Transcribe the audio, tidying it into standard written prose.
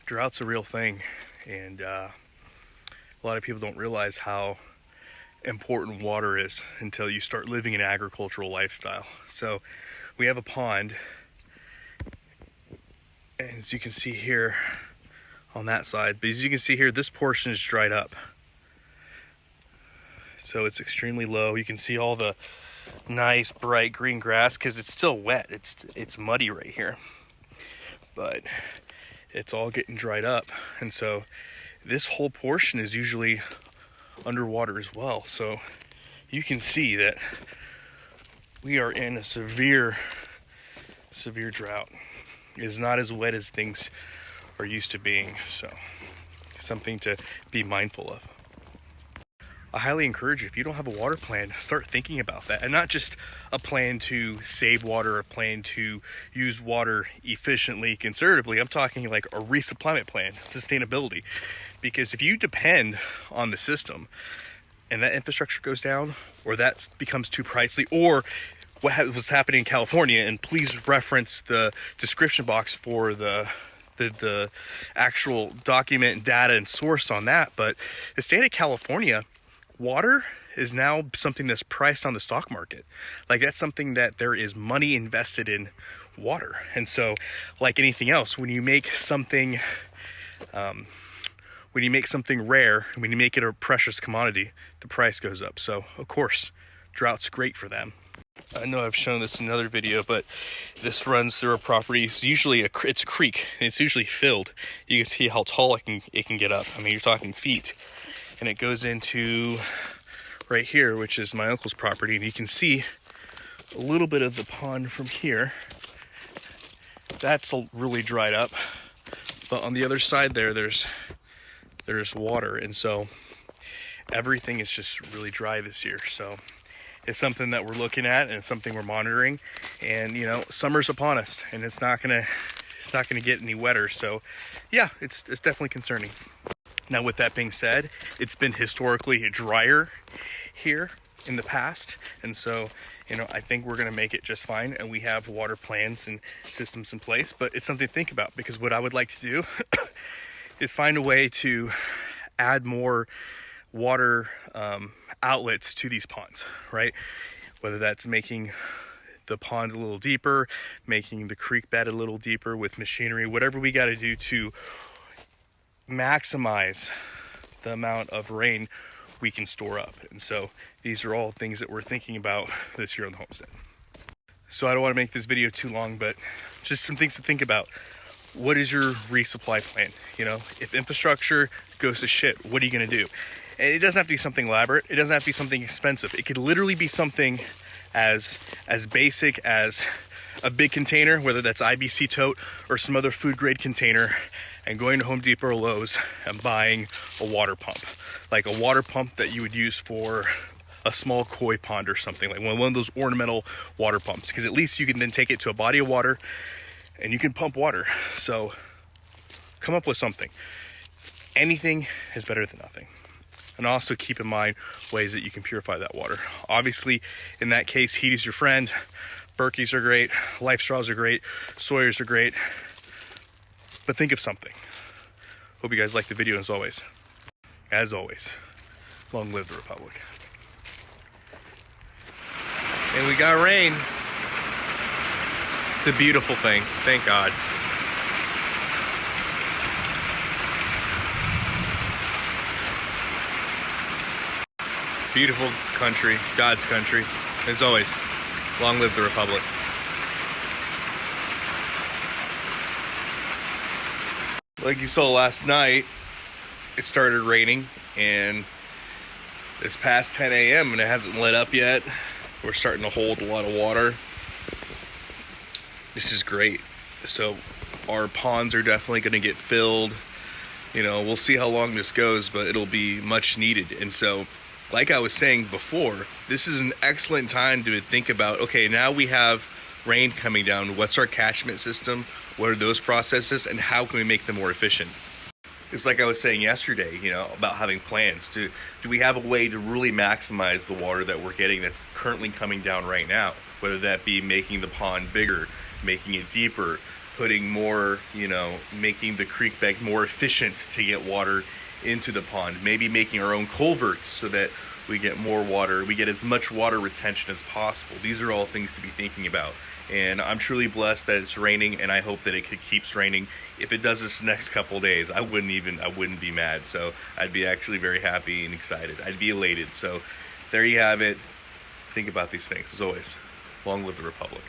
Drought's a real thing, and a lot of people don't realize how important water is until you start living an agricultural lifestyle. So we have a pond, and as you can see here on that side, but as you can see here, this portion is dried up. So it's extremely low. You can see all the nice bright green grass because it's still wet. It's muddy right here, but it's all getting dried up, and so this whole portion is usually underwater as well. So you can see that we are in a severe drought. It is not as wet as things are used to being, so something to be mindful of. I highly encourage you, if you don't have a water plan, start thinking about that. And not just a plan to save water, a plan to use water efficiently, conservatively. I'm talking like a resupplement plan, sustainability. Because if you depend on the system and that infrastructure goes down, or that becomes too pricey, or what's happening in California, and please reference the description box for the actual document, data, and source on that. But the state of California, water is now something that's priced on the stock market. Like, that's something that there is money invested in water. And so, like anything else, when you make something rare, when you make it a precious commodity, the price goes up. So of course, drought's great for them. I know I've shown this in another video, but this runs through a property. It's usually it's a creek, and it's usually filled. You can see how tall it can get up. I mean, you're talking feet. And it goes into right here, which is my uncle's property, and you can see a little bit of the pond from here. That's really dried up, but on the other side there's water, and so everything is just really dry this year. So it's something that we're looking at, and it's something we're monitoring. And you know, summer's upon us, and it's not gonna get any wetter. So yeah, it's definitely concerning. Now, with that being said, it's been historically drier here in the past, and so, you know, I think we're going to make it just fine, and we have water plans and systems in place. But it's something to think about, because what I would like to do is find a way to add more water outlets to these ponds, right? Whether that's making the pond a little deeper, making the creek bed a little deeper with machinery, whatever we got to do to maximize the amount of rain we can store up. And so these are all things that we're thinking about this year on the homestead. So I don't want to make this video too long, but just some things to think about. What is your resupply plan? You know, if infrastructure goes to shit, what are you going to do? And it doesn't have to be something elaborate. It doesn't have to be something expensive. It could literally be something as basic as a big container, whether that's IBC tote or some other food grade container, and going to Home Depot or Lowe's and buying a water pump. Like a water pump that you would use for a small koi pond or something, like one of those ornamental water pumps, because at least you can then take it to a body of water and you can pump water. So come up with something. Anything is better than nothing. And also keep in mind ways that you can purify that water. Obviously, in that case, heat is your friend. Berkeys are great, Life Straws are great, Sawyers are great. But think of something. Hope you guys liked the video. As always, long live the Republic. And we got rain. It's a beautiful thing, thank God. Beautiful country, God's country. As always, long live the Republic. Like you saw last night, it started raining, and it's past 10 a.m. and it hasn't lit up yet. We're starting to hold a lot of water. This is great. So our ponds are definitely going to get filled. You know, we'll see how long this goes, but it'll be much needed. And so, like I was saying before, this is an excellent time to think about, okay, now we have rain coming down. What's our catchment system? What are those processes, and how can we make them more efficient? It's like I was saying yesterday, you know, about having plans. Do we have a way to really maximize the water that we're getting that's currently coming down right now? Whether that be making the pond bigger, making it deeper, putting more, making the creek bed more efficient to get water into the pond, maybe making our own culverts so that we get more water, we get as much water retention as possible. These are all things to be thinking about. And I'm truly blessed that it's raining, and I hope that it keeps raining. If it does this next couple days, I wouldn't be mad. So I'd be actually very happy and excited. I'd be elated. So there you have it. Think about these things, as always. Long live the Republic.